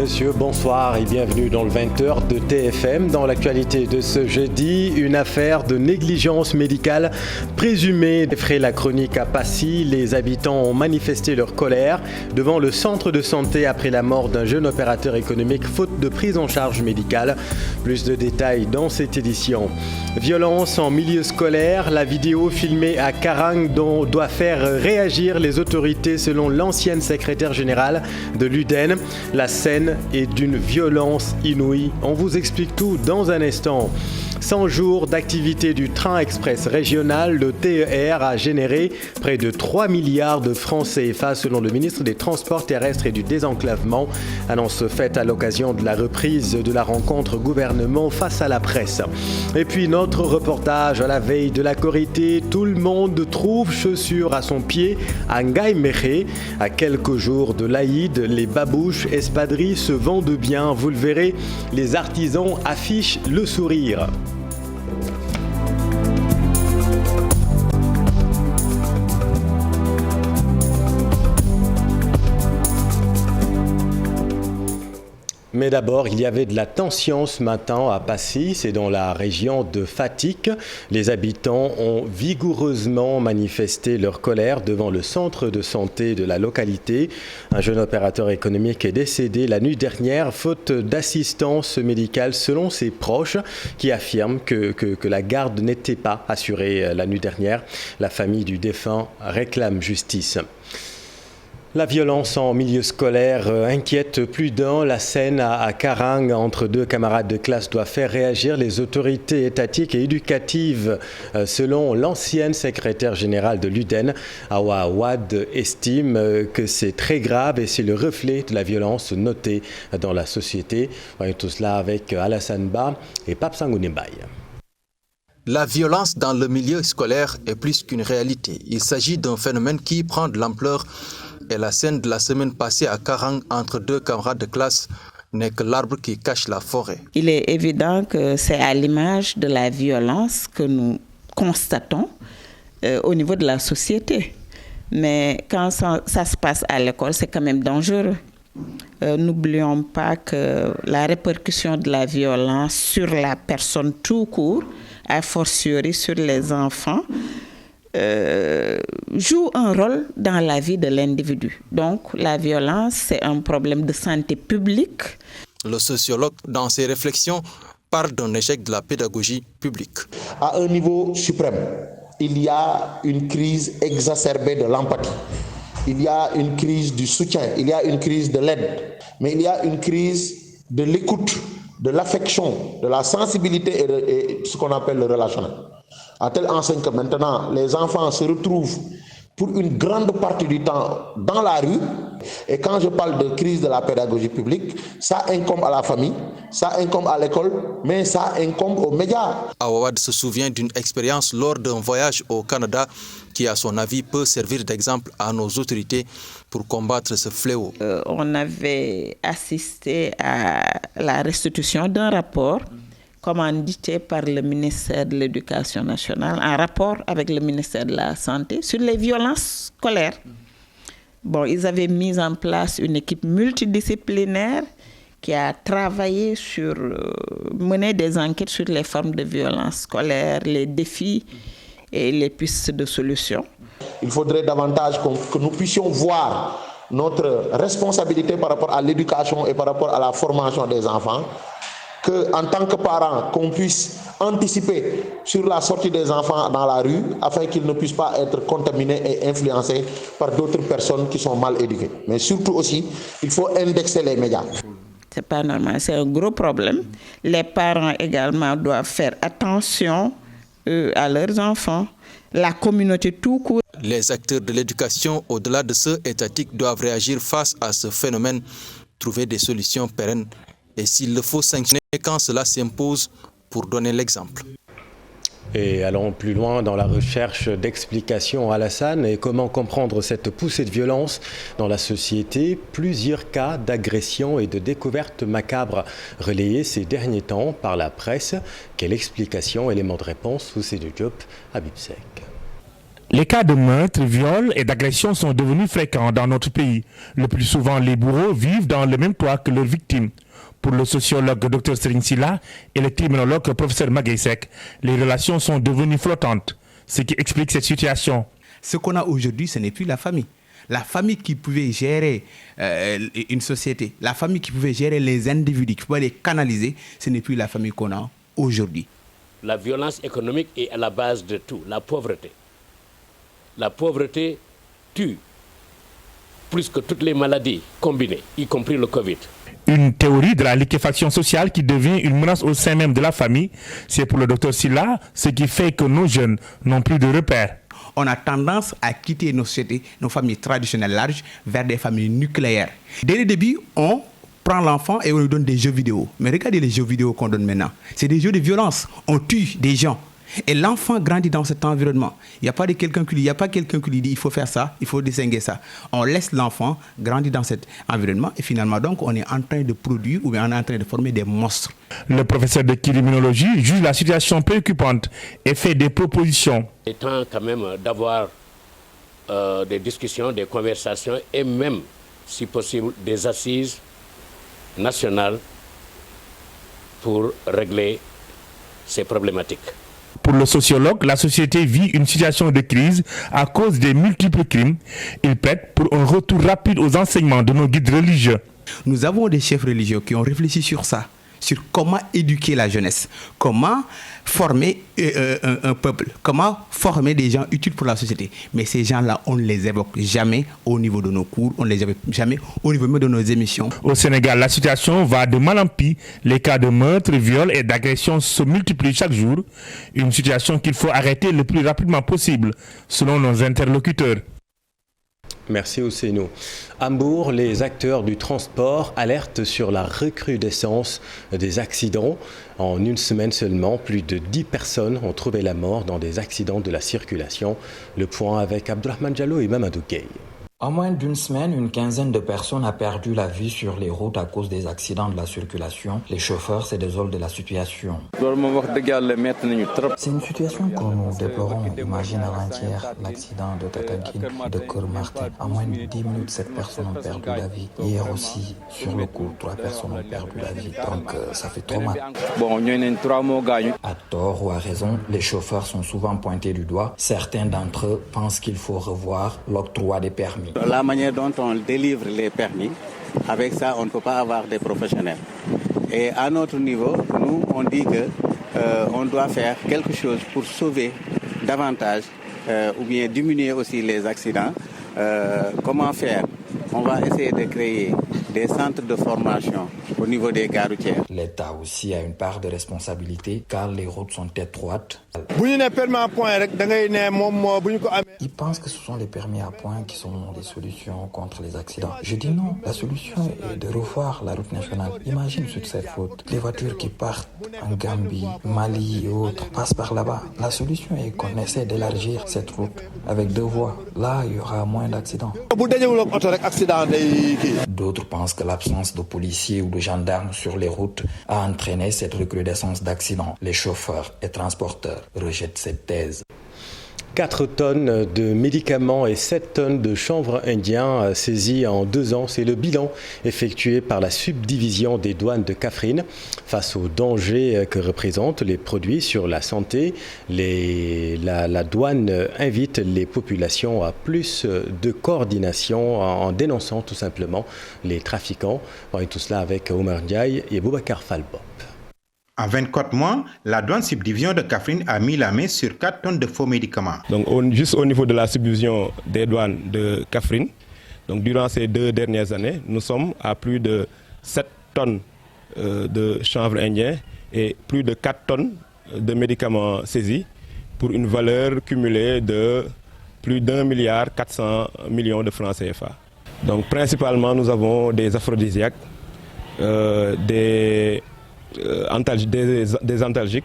messieurs, bonsoir et bienvenue dans le 20h de TFM. Dans l'actualité de ce jeudi, une affaire de négligence médicale présumée effraie la chronique à Passy. Les habitants ont manifesté leur colère devant le centre de santé après la mort d'un jeune opérateur économique faute de prise en charge médicale. Plus de détails dans cette édition. Violence en milieu scolaire, la vidéo filmée à Karang doit faire réagir les autorités selon l'ancienne secrétaire générale de l'UDEN. La scène est d'une violence inouïe. On vous explique tout dans un instant. 100 jours d'activité du train express régional, le TER a généré près de 3 milliards de francs CFA selon le ministre des Transports terrestres et du Désenclavement. Annonce faite à l'occasion de la reprise de la rencontre gouvernement face à la presse. Et puis notre reportage à la veille de la Korité, tout le monde trouve chaussures à son pied à Ngaïméré. À quelques jours de l'Aïd, les babouches, espadrilles se vendent bien. Vous le verrez, les artisans affichent le sourire. Mais d'abord, il y avait de la tension ce matin à Passy, c'est dans la région de Fatick. Les habitants ont vigoureusement manifesté leur colère devant le centre de santé de la localité. Un jeune opérateur économique est décédé la nuit dernière faute d'assistance médicale selon ses proches qui affirment que la garde n'était pas assurée la nuit dernière. La famille du défunt réclame justice. La violence en milieu scolaire inquiète plus d'un. La scène à Karang entre deux camarades de classe doit faire réagir les autorités étatiques et éducatives. Selon l'ancienne secrétaire générale de l'UDEN, Awa Awad estime que c'est très grave et c'est le reflet de la violence notée dans la société. Voyons tout cela avec Alassane Ba et Pape Sangoune Mbaye. La violence dans le milieu scolaire est plus qu'une réalité. Il s'agit d'un phénomène qui prend de l'ampleur et la scène de la semaine passée à Karang entre deux camarades de classe n'est que l'arbre qui cache la forêt. Il est évident que c'est à l'image de la violence que nous constatons au niveau de la société. Mais quand ça se passe à l'école, c'est quand même dangereux. N'oublions pas que la répercussion de la violence sur la personne tout court, a fortiori sur les enfants, joue un rôle dans la vie de l'individu. Donc la violence, c'est un problème de santé publique. Le sociologue, dans ses réflexions, parle d'un échec de la pédagogie publique. À un niveau suprême, il y a une crise exacerbée de l'empathie. Il y a une crise du soutien, il y a une crise de l'aide, mais il y a une crise de l'écoute, de l'affection, de la sensibilité et ce qu'on appelle le relationnel. À telle enseigne que maintenant, les enfants se retrouvent pour une grande partie du temps dans la rue. Et quand je parle de crise de la pédagogie publique, ça incombe à la famille, ça incombe à l'école, mais ça incombe aux médias. Awad se souvient d'une expérience lors d'un voyage au Canada qui, à son avis, peut servir d'exemple à nos autorités pour combattre ce fléau. On avait assisté à la restitution d'un rapport commandité par le ministère de l'Éducation nationale en rapport avec le ministère de la Santé sur les violences scolaires. Bon, ils avaient mis en place une équipe multidisciplinaire qui a travaillé sur mener des enquêtes sur les formes de violence scolaire, les défis et les pistes de solutions. Il faudrait davantage que nous puissions voir notre responsabilité par rapport à l'éducation et par rapport à la formation des enfants, qu'en tant que parents, qu'on puisse anticiper sur la sortie des enfants dans la rue afin qu'ils ne puissent pas être contaminés et influencés par d'autres personnes qui sont mal éduquées. Mais surtout aussi, il faut indexer les médias. C'est pas normal, c'est un gros problème. Les parents également doivent faire attention à leurs enfants, la communauté tout court. Les acteurs de l'éducation, au-delà de ceux étatiques, doivent réagir face à ce phénomène, trouver des solutions pérennes et s'il le faut sanctionner quand cela s'impose pour donner l'exemple. Et allons plus loin dans la recherche d'explications à Alassane et comment comprendre cette poussée de violence dans la société. Plusieurs cas d'agression et de découverte macabre relayés ces derniers temps par la presse. Quelle explication, élément de réponse, Ousseynou Diop, Habib Seck. Les cas de meurtre, viol et d'agression sont devenus fréquents dans notre pays. Le plus souvent, les bourreaux vivent dans le même toit que leurs victimes. Pour le sociologue Dr Serigne Sylla et le criminologue professeur Magueye Seck, les relations sont devenues flottantes, ce qui explique cette situation. Ce qu'on a aujourd'hui, ce n'est plus la famille. La famille qui pouvait gérer une société, la famille qui pouvait gérer les individus, qui pouvait les canaliser, ce n'est plus la famille qu'on a aujourd'hui. La violence économique est à la base de tout, la pauvreté. La pauvreté tue plus que toutes les maladies combinées, y compris le Covid. Une théorie de la liquéfaction sociale qui devient une menace au sein même de la famille, c'est pour le docteur Sylla ce qui fait que nos jeunes n'ont plus de repères. On a tendance à quitter nos sociétés, nos familles traditionnelles larges, vers des familles nucléaires. Dès le début, on prend l'enfant et on lui donne des jeux vidéo. Mais regardez les jeux vidéo qu'on donne maintenant. C'est des jeux de violence. On tue des gens. Et l'enfant grandit dans cet environnement. Il n'y a pas quelqu'un qui lui dit il faut faire ça, il faut distinguer ça. On laisse l'enfant grandir dans cet environnement et finalement donc on est en train de produire ou bien on est en train de former des monstres. Le professeur de criminologie juge la situation préoccupante et fait des propositions. Il est temps quand même d'avoir des discussions, des conversations et même, si possible, des assises nationales pour régler ces problématiques. Pour le sociologue, la société vit une situation de crise à cause des multiples crimes. Il plaide pour un retour rapide aux enseignements de nos guides religieux. Nous avons des chefs religieux qui ont réfléchi sur ça, sur comment éduquer la jeunesse, comment former un peuple, comment former des gens utiles pour la société. Mais ces gens-là, on ne les évoque jamais au niveau de nos cours, on ne les évoque jamais au niveau de nos émissions. Au Sénégal, la situation va de mal en pis. Les cas de meurtre, viol et d'agression se multiplient chaque jour. Une situation qu'il faut arrêter le plus rapidement possible, selon nos interlocuteurs. Merci Ousseynou. À Hambourg, les acteurs du transport alertent sur la recrudescence des accidents. En une semaine seulement, plus de 10 personnes ont trouvé la mort dans des accidents de la circulation. Le point avec Abdourahmane Diallo et Mamadou Gueye. En moins d'une semaine, une quinzaine de personnes a perdu la vie sur les routes à cause des accidents de la circulation. Les chauffeurs se désolent de la situation. C'est une situation que nous déplorons. Imagine avant-hier l'accident de Tataguine et de Keur-Martin. En moins de 10 minutes, 7 personnes ont perdu la vie. Hier aussi, sur le coup, 3 personnes ont perdu la vie. Donc ça fait trop mal. À tort ou à raison, les chauffeurs sont souvent pointés du doigt. Certains d'entre eux pensent qu'il faut revoir l'octroi des permis. La manière dont on délivre les permis, avec ça, on ne peut pas avoir des professionnels. Et à notre niveau, nous, on dit qu'on doit faire quelque chose pour sauver davantage ou bien diminuer aussi les accidents. Comment faire? On va essayer de créer des centres de formation au niveau des gares routières. L'État aussi a une part de responsabilité car les routes sont étroites. Ils pensent que ce sont les permis à points qui sont les solutions contre les accidents. Je dis non, la solution est de revoir la route nationale. Imagine sur cette route, les voitures qui partent en Gambie, Mali et autres passent par là-bas. La solution est qu'on essaie d'élargir cette route avec 2 voies. Là, il y aura moins d'accidents. D'autres pensent que l'absence de policiers ou de gendarmes sur les routes a entraîné cette recrudescence d'accidents. Les chauffeurs et transporteurs rejettent cette thèse. 4 tonnes de médicaments et 7 tonnes de chanvre indien saisis en 2 ans. C'est le bilan effectué par la subdivision des douanes de Kaffrine. Face aux dangers que représentent les produits sur la santé, la douane invite les populations à plus de coordination en dénonçant tout simplement les trafiquants. On est tout cela avec Omar Ndiaye et Boubacar Falbop. En 24 mois, la douane subdivision de Kaffrine a mis la main sur 4 tonnes de faux médicaments. Donc, juste au niveau de la subdivision des douanes de Kaffrine, donc durant ces 2 dernières années, nous sommes à plus de 7 tonnes de chanvre indien et plus de 4 tonnes de médicaments saisis pour une valeur cumulée de plus d'1,4 milliard de francs CFA. Donc principalement, nous avons des aphrodisiaques, des antalgiques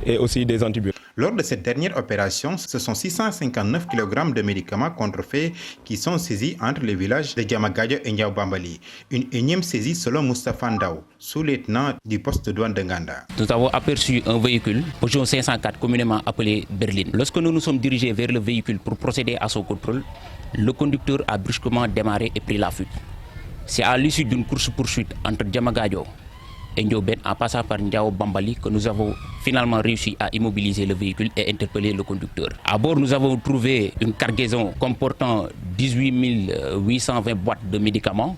et aussi des antibiotiques. Lors de cette dernière opération, ce sont 659 kg de médicaments contrefaits qui sont saisis entre les villages de Diamagadio et Niaoubambali. Une énième saisie selon Moustapha Ndao, sous-lieutenant du poste de douane de Nganda. Nous avons aperçu un véhicule Peugeot 504 communément appelé Berlin. Lorsque nous nous sommes dirigés vers le véhicule pour procéder à son contrôle, le conducteur a brusquement démarré et pris la fuite. C'est à l'issue d'une course-poursuite entre Diamagadio et Ndioben, en passant par Niaoubambali, que nous avons finalement réussi à immobiliser le véhicule et interpeller le conducteur. À bord, nous avons trouvé une cargaison comportant 18 820 boîtes de médicaments,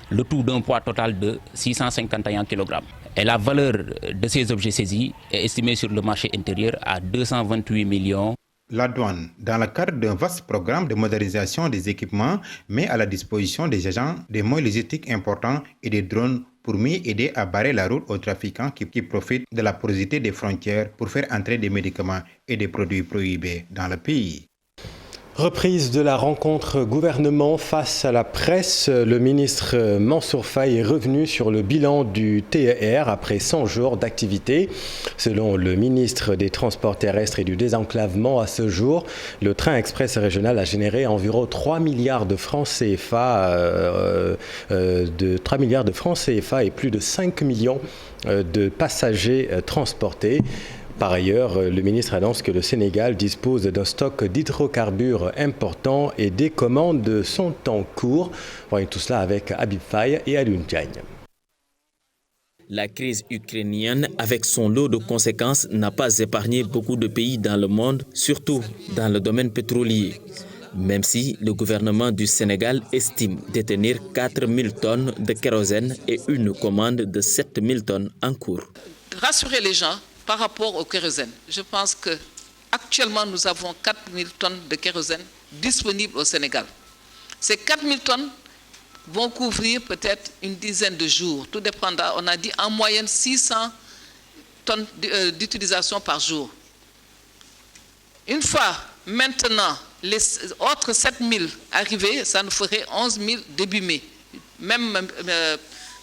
le tout d'un poids total de 651 kg. Et la valeur de ces objets saisis est estimée sur le marché intérieur à 228 millions. La douane, dans le cadre d'un vaste programme de modernisation des équipements, met à la disposition des agents des moyens logistiques importants et des drones pour mieux aider à barrer la route aux trafiquants qui profitent de la porosité des frontières pour faire entrer des médicaments et des produits prohibés dans le pays. Reprise de la rencontre gouvernement face à la presse. Le ministre Mansour Faye est revenu sur le bilan du TER après 100 jours d'activité. Selon le ministre des Transports terrestres et du désenclavement, à ce jour, le train express régional a généré environ 3 milliards de francs CFA, et plus de 5 millions de passagers transportés. Par ailleurs, le ministre annonce que le Sénégal dispose d'un stock d'hydrocarbures important et des commandes sont en cours. Voyons tout cela avec Habib Faye et Alioune Diagne. La crise ukrainienne, avec son lot de conséquences, n'a pas épargné beaucoup de pays dans le monde, surtout dans le domaine pétrolier. Même si le gouvernement du Sénégal estime détenir 4 000 tonnes de kérosène et une commande de 7 000 tonnes en cours. Rassurer les gens par rapport au kérosène. Je pense qu'actuellement, nous avons 4 000 tonnes de kérosène disponibles au Sénégal. Ces 4 000 tonnes vont couvrir peut-être une dizaine de jours. Tout dépendra, on a dit en moyenne 600 tonnes d'utilisation par jour. Une fois maintenant les autres 7 000 arrivés, ça nous ferait 11 000 début mai, même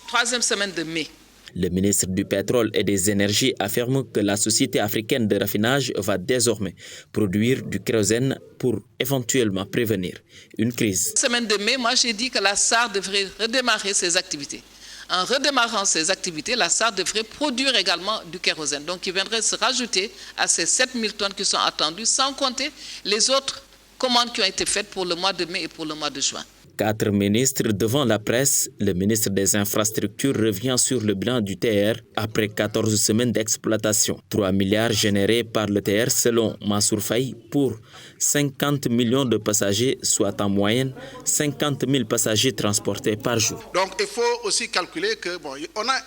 troisième semaine de mai. Le ministre du Pétrole et des Énergies affirme que la Société africaine de raffinage va désormais produire du kérosène pour éventuellement prévenir une crise. Semaine de mai, moi j'ai dit que la SAR devrait redémarrer ses activités. En redémarrant ses activités, la SAR devrait produire également du kérosène. Donc il viendrait se rajouter à ces 7 000 tonnes qui sont attendues, sans compter les autres commandes qui ont été faites pour le mois de mai et pour le mois de juin. 4 ministres devant la presse, le ministre des Infrastructures revient sur le bilan du TER après 14 semaines d'exploitation. 3 milliards générés par le TER selon Mansour Faye pour 50 millions de passagers, soit en moyenne 50 000 passagers transportés par jour. Donc il faut aussi calculer que on a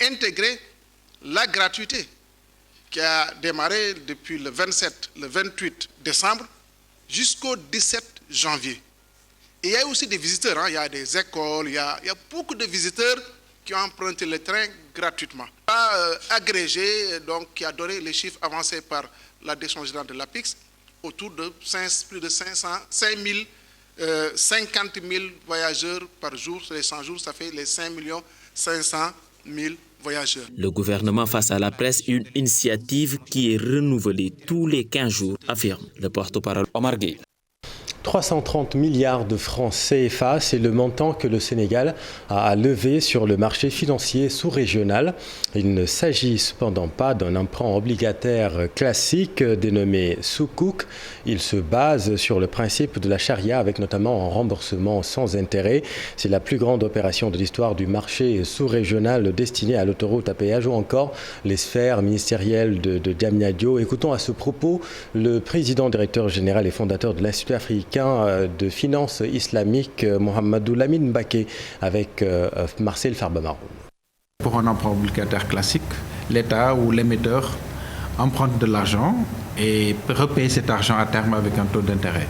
intégré la gratuité qui a démarré depuis le 28 décembre jusqu'au 17 janvier. Et il y a aussi des visiteurs, il y a des écoles, il y a beaucoup de visiteurs qui ont emprunté le train gratuitement. Agrégé, donc, qui a donné les chiffres avancés par la direction générale de l'APIX, autour de plus de 50 000 voyageurs par jour. Sur les 100 jours, ça fait les 5 500 000 voyageurs. Le gouvernement face à la presse, une initiative qui est renouvelée tous les 15 jours, affirme le porte-parole Omar Gueye. 330 milliards de francs CFA, c'est le montant que le Sénégal a levé sur le marché financier sous-régional. Il ne s'agit cependant pas d'un emprunt obligataire classique dénommé Soukouk. Il se base sur le principe de la charia avec notamment un remboursement sans intérêt. C'est la plus grande opération de l'histoire du marché sous-régional destinée à l'autoroute à péage ou encore les sphères ministérielles de Diamniadio. Écoutons à ce propos le président directeur général et fondateur de l'Institut africain de finance islamique, Mohamedou Lamine Mbaké, avec Marcel Farba-Maroun. Pour un emprunt obligataire classique, l'État ou l'émetteur emprunte de l'argent et repaye cet argent à terme avec un taux d'intérêt.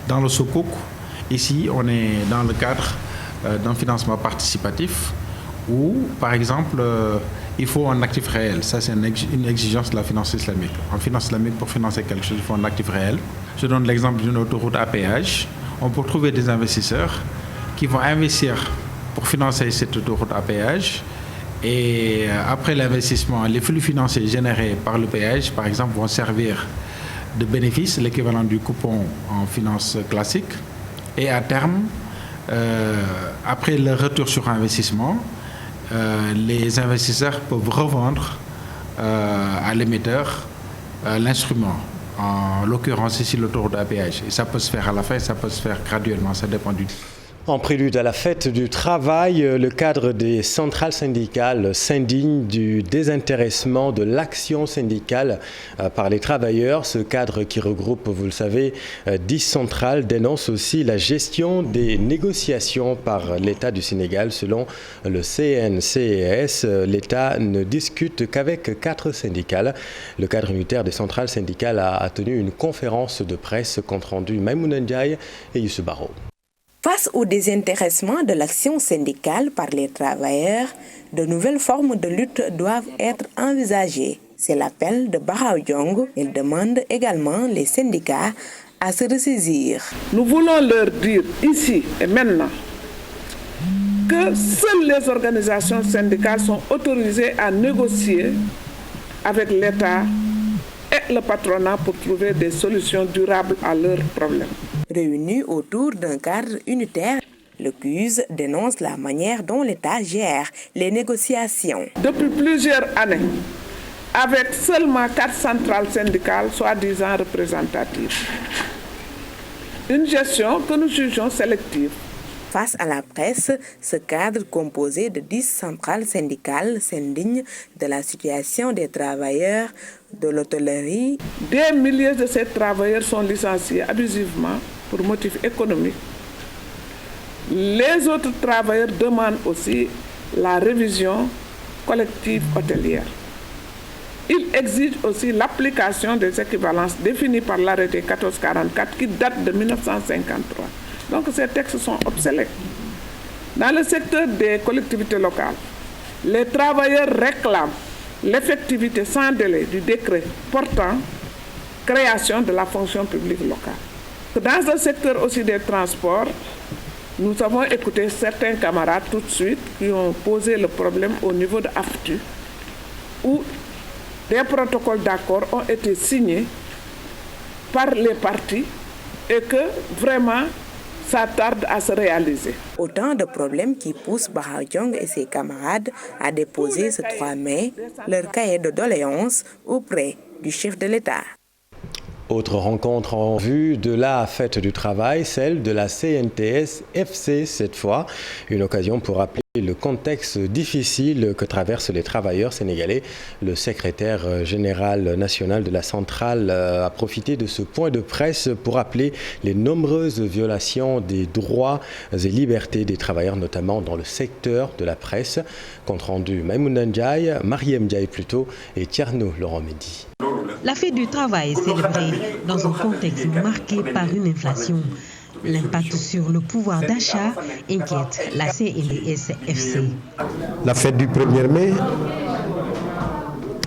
Dans le Soukouk, ici, on est dans le cadre d'un financement participatif où, par exemple, il faut un actif réel. Ça, c'est une exigence de la finance islamique. En finance islamique, pour financer quelque chose, il faut un actif réel. Je donne l'exemple d'une autoroute à péage. On peut trouver des investisseurs qui vont investir pour financer cette autoroute à péage Et après l'investissement, les flux financiers générés par le péage, par exemple, vont servir de bénéfice, l'équivalent du coupon en finance classique. Et à terme, après le retour sur investissement, les investisseurs peuvent revendre à l'émetteur l'instrument, en l'occurrence ici l'autoroute à péage. Et ça peut se faire à la fin, ça peut se faire graduellement, ça dépend du... En prélude à la fête du travail, le cadre des centrales syndicales s'indigne du désintéressement de l'action syndicale par les travailleurs. Ce cadre qui regroupe, vous le savez, 10 centrales dénonce aussi la gestion des négociations par l'État du Sénégal. Selon le CNCES, l'État ne discute qu'avec 4 syndicales. Le cadre unitaire des centrales syndicales a tenu une conférence de presse, compte rendu Maïmouna Ndiaye et Youssou Baro. Face au désintéressement de l'action syndicale par les travailleurs, de nouvelles formes de lutte doivent être envisagées. C'est l'appel de Barao Diong. Il demande également les syndicats à se ressaisir. Nous voulons leur dire ici et maintenant que seules les organisations syndicales sont autorisées à négocier avec l'État et le patronat pour trouver des solutions durables à leurs problèmes. Réunis autour d'un cadre unitaire, le CUS dénonce la manière dont l'État gère les négociations. Depuis plusieurs années, avec seulement 4 centrales syndicales soi-disant représentatives. Une gestion que nous jugeons sélective. Face à la presse, ce cadre composé de 10 centrales syndicales s'indigne de la situation des travailleurs de l'hôtellerie. Des milliers de ces travailleurs sont licenciés abusivement pour motifs économiques. Les autres travailleurs demandent aussi la révision collective hôtelière. Ils exigent aussi l'application des équivalences définies par l'arrêté 1444 qui date de 1953. Donc ces textes sont obsolètes. Dans le secteur des collectivités locales, les travailleurs réclament l'effectivité sans délai du décret portant création de la fonction publique locale. Dans le secteur aussi des transports, nous avons écouté certains camarades tout de suite qui ont posé le problème au niveau de AFTU, où des protocoles d'accord ont été signés par les partis et que vraiment ça tarde à se réaliser. Autant de problèmes qui poussent Barao Diong et ses camarades à déposer ce 3 mai leur cahier de doléances auprès du chef de l'État. Autre rencontre en vue de la fête du travail, celle de la CNTS-FC cette fois. Une occasion pour rappeler le contexte difficile que traversent les travailleurs sénégalais. Le secrétaire général national de la centrale a profité de ce point de presse pour rappeler les nombreuses violations des droits et libertés des travailleurs, notamment dans le secteur de la presse. Compte rendu Maïmouna Ndiaye, Mariem Ndiaye plutôt et Tierno Laurent Mendy. La fête du travail est célébrée dans un contexte marqué par une inflation. L'impact sur le pouvoir d'achat inquiète la CNTS-FC. La fête du 1er mai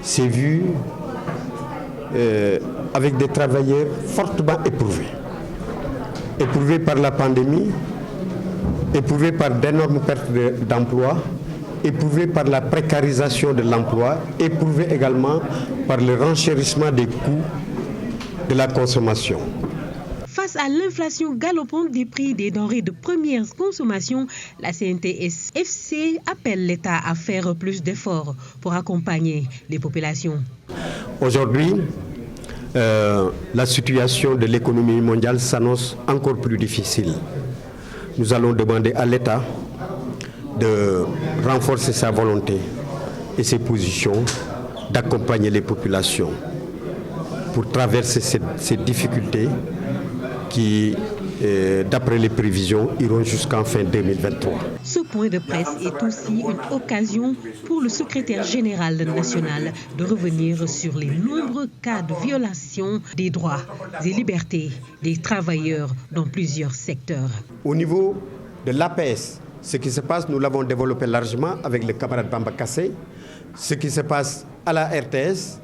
s'est vue avec des travailleurs fortement éprouvés. Éprouvés par la pandémie, éprouvés par d'énormes pertes d'emplois, éprouvés par la précarisation de l'emploi, éprouvés également par le renchérissement des coûts de la consommation. Face à l'inflation galopante des prix des denrées de première consommation, la CNTS-FC appelle l'État à faire plus d'efforts pour accompagner les populations. Aujourd'hui, la situation de l'économie mondiale s'annonce encore plus difficile. Nous allons demander à l'État de renforcer sa volonté et ses positions, d'accompagner les populations pour traverser ces difficultés qui, d'après les prévisions, iront jusqu'en fin 2023. Ce point de presse est aussi une occasion pour le secrétaire général national de revenir sur les nombreux cas de violation des droits et libertés des travailleurs dans plusieurs secteurs. Au niveau de l'APS, ce qui se passe, nous l'avons développé largement avec le camarade Bamba Kassé. Ce qui se passe à la RTS,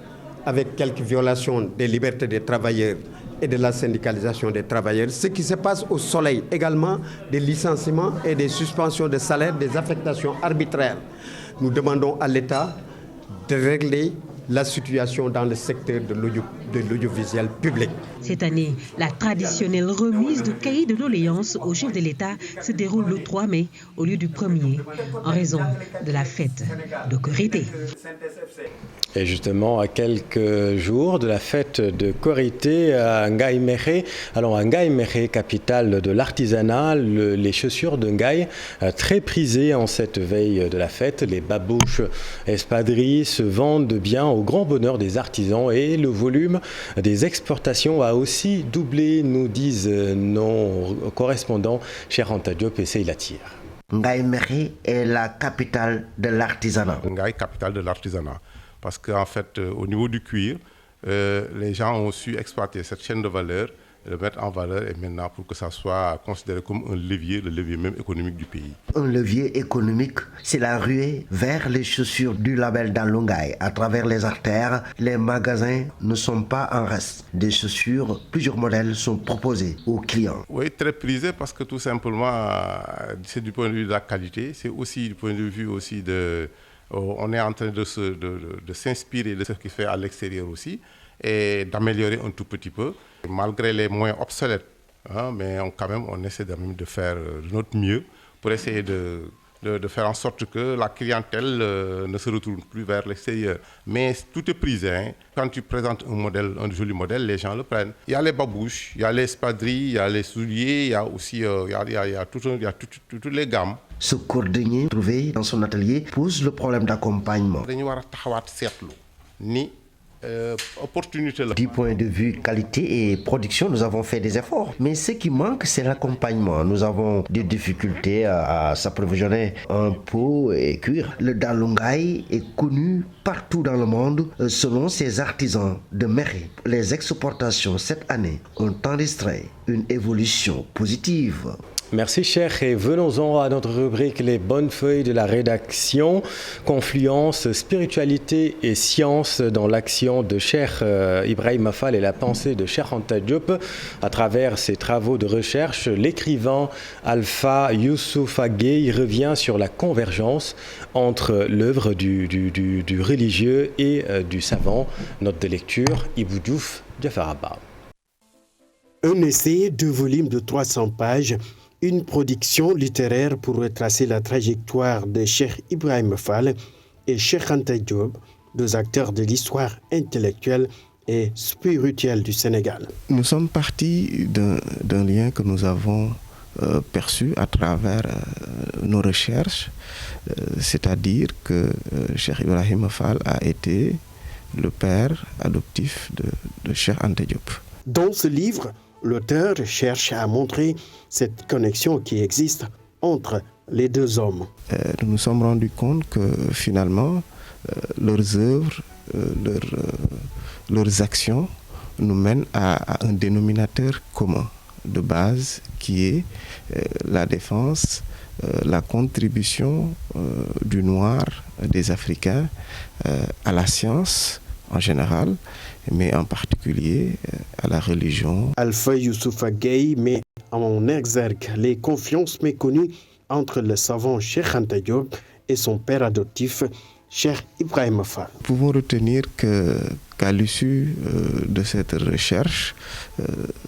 avec quelques violations des libertés des travailleurs et de la syndicalisation des travailleurs. Ce qui se passe au soleil également, des licenciements et des suspensions de salaire, des affectations arbitraires. Nous demandons à l'État de régler la situation dans le secteur de l'audiovisuel public. Cette année, la traditionnelle remise de cahiers de doléances au chef de l'État se déroule le 3 mai au lieu du 1er, en raison de la fête de Korité. Et justement, à quelques jours de la fête de Korité à Ngaï Mékhé, alors à Ngaï Mékhé, capitale de l'artisanat, les chaussures de Ngaï, très prisées en cette veille de la fête, les babouches espadrilles se vendent bien au grand bonheur des artisans et le volume des exportations a aussi doublé, nous disent nos correspondants Cheikh Anta Diop et Seyla Tir. Ngaï Mékhé est la capitale de l'artisanat. Ngaï, capitale de l'artisanat. Parce qu'en fait, au niveau du cuir, les gens ont su exploiter cette chaîne de valeur, le mettre en valeur et maintenant pour que ça soit considéré comme un levier, le levier même économique du pays. Un levier économique, c'est la ruée vers les chaussures du label Dalungaï. À travers les artères, les magasins ne sont pas en reste. Des chaussures, plusieurs modèles sont proposés aux clients. Oui, très prisé parce que tout simplement, c'est du point de vue de la qualité, c'est aussi du point de vue aussi de... On est en train de s'inspirer de ce qui fait à l'extérieur aussi et d'améliorer un tout petit peu, malgré les moyens obsolètes. Mais quand même, on essaie de faire de notre mieux pour essayer de faire en sorte que la clientèle ne se retourne plus vers l'extérieur. Mais tout est prisé. Quand tu présentes un joli modèle, les gens le prennent. Il y a les babouches, il y a les espadrilles, il y a les souliers, il y a aussi toutes les gammes. Ce cordonnier trouvé dans son atelier pose le problème d'accompagnement. Du point de vue qualité et production, nous avons fait des efforts. Mais ce qui manque, c'est l'accompagnement. Nous avons des difficultés à s'approvisionner en peau et cuir. Le Dalungaï est connu partout dans le monde selon ses artisans de Mékhé. Les exportations cette année ont enregistré une évolution positive. Merci Cheikh et venons-en à notre rubrique Les bonnes feuilles de la rédaction. Confluence, spiritualité et science dans l'action de Cheikh Ibrahima Fall et la pensée de Cheikh Anta Diop. À travers ses travaux de recherche, l'écrivain Alpha Youssoufa Gueye revient sur la convergence entre l'œuvre du religieux et du savant. Note de lecture, Ibou Diouf, Diafaraba. Un essai, 2 volumes de 300 pages, une production littéraire pour retracer la trajectoire de Cheikh Ibrahima Fall et Cheikh Anta Diop, 2 acteurs de l'histoire intellectuelle et spirituelle du Sénégal. Nous sommes partis d'un lien que nous avons perçu à travers nos recherches, c'est-à-dire que Cheikh Ibrahima Fall a été le père adoptif de Cheikh Anta Diop. Dans ce livre, l'auteur cherche à montrer cette connexion qui existe entre les 2 hommes. Nous nous sommes rendus compte que finalement, leurs œuvres, leurs actions nous mènent à un dénominateur commun de base qui est la défense, la contribution du noir, des Africains à la science en général, mais en particulier à la religion. Alpha Youssoufa Gueye met en exergue les confiances méconnues entre le savant Cheikh Anta Diop et son père adoptif, Cheikh Ibrahima Fall. Nous pouvons retenir qu'à l'issue de cette recherche,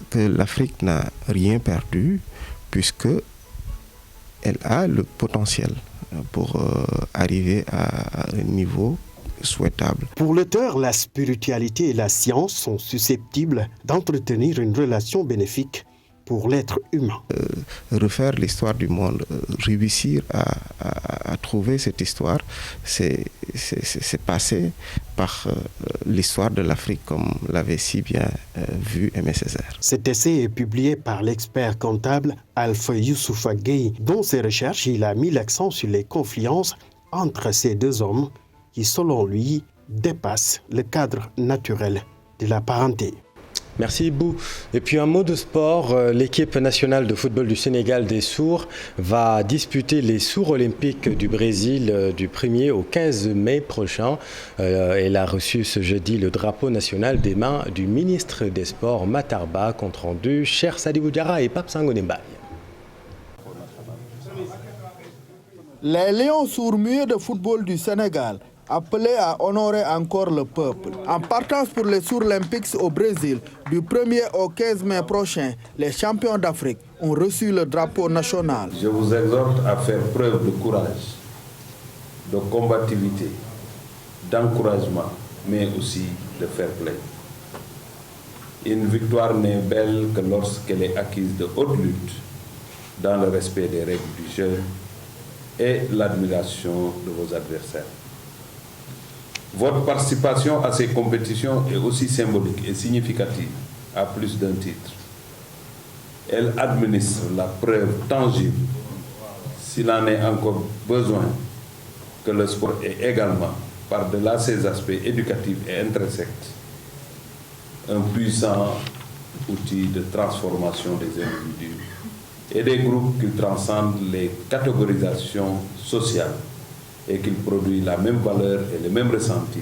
que l'Afrique n'a rien perdu puisque elle a le potentiel pour arriver à un niveau souhaitable. Pour l'auteur, la spiritualité et la science sont susceptibles d'entretenir une relation bénéfique pour l'être humain. Refaire l'histoire du monde, réussir à trouver cette histoire, c'est passer par l'histoire de l'Afrique comme l'avait si bien vu Aimé Césaire. Cet essai est publié par l'expert comptable Alpha Youssoufa Gueye. Dans ses recherches, il a mis l'accent sur les confluences entre ces 2 hommes qui, selon lui, dépassent le cadre naturel de la parenté. Merci Bou. Et puis un mot de sport, l'équipe nationale de football du Sénégal des sourds va disputer les sourds olympiques du Brésil du 1er au 15 mai prochain. Elle a reçu ce jeudi le drapeau national des mains du ministre des Sports Matarba, compte rendu Cheikh Sadibou Diarra et Pape Sangoné Mbaye. Les Lions sourds-muets de football du Sénégal, appelés à honorer encore le peuple. En partance pour les sourds olympiques au Brésil, du 1er au 15 mai prochain, les champions d'Afrique ont reçu le drapeau national. Je vous exhorte à faire preuve de courage, de combativité, d'encouragement, mais aussi de fair play. Une victoire n'est belle que lorsqu'elle est acquise de haute lutte, dans le respect des règles du jeu et l'admiration de vos adversaires. Votre participation à ces compétitions est aussi symbolique et significative, à plus d'un titre. Elle administre la preuve tangible, s'il en est encore besoin, que le sport est également, par-delà ses aspects éducatifs et intrinsèques, un puissant outil de transformation des individus et des groupes qui transcendent les catégorisations sociales et qu'il produit la même valeur et le même ressenti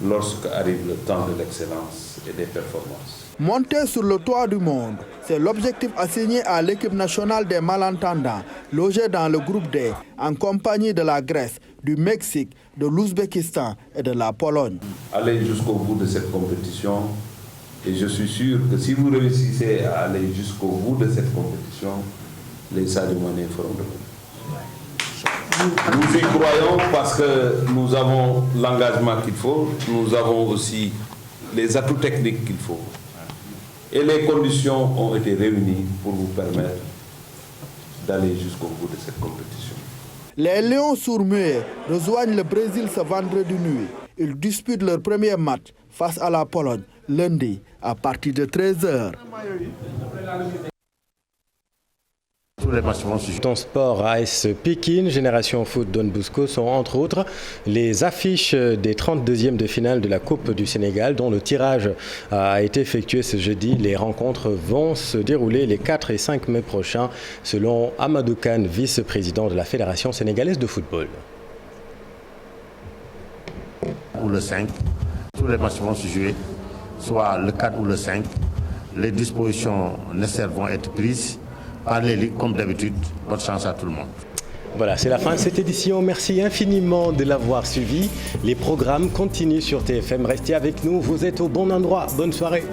lorsqu'arrive le temps de l'excellence et des performances. Monter sur le toit du monde, c'est l'objectif assigné à l'équipe nationale des malentendants, logée dans le groupe D, en compagnie de la Grèce, du Mexique, de l'Ouzbékistan et de la Pologne. Allez jusqu'au bout de cette compétition et je suis sûr que si vous réussissez à aller jusqu'au bout de cette compétition, les Sadio Mané feront de même. Nous y croyons parce que nous avons l'engagement qu'il faut, nous avons aussi les atouts techniques qu'il faut. Et les conditions ont été réunies pour vous permettre d'aller jusqu'au bout de cette compétition. Les Lions sourds-muets rejoignent le Brésil ce vendredi nuit. Ils disputent leur premier match face à la Pologne lundi à partir de 13h. Ton sport AS Pékin, Génération Foot Don Bosco sont entre autres les affiches des 32e de finale de la Coupe du Sénégal dont le tirage a été effectué ce jeudi. Les rencontres vont se dérouler les 4 et 5 mai prochains selon Amadou Kane, vice-président de la Fédération sénégalaise de football. Ou le 5, tous les matchs vont se jouer, soit le 4 ou le 5. Les dispositions nécessaires vont être prises par les ligues comme d'habitude. Bonne chance à tout le monde. Voilà, c'est la fin de cette édition. Merci infiniment de l'avoir suivi. Les programmes continuent sur TFM. Restez avec nous, vous êtes au bon endroit. Bonne soirée.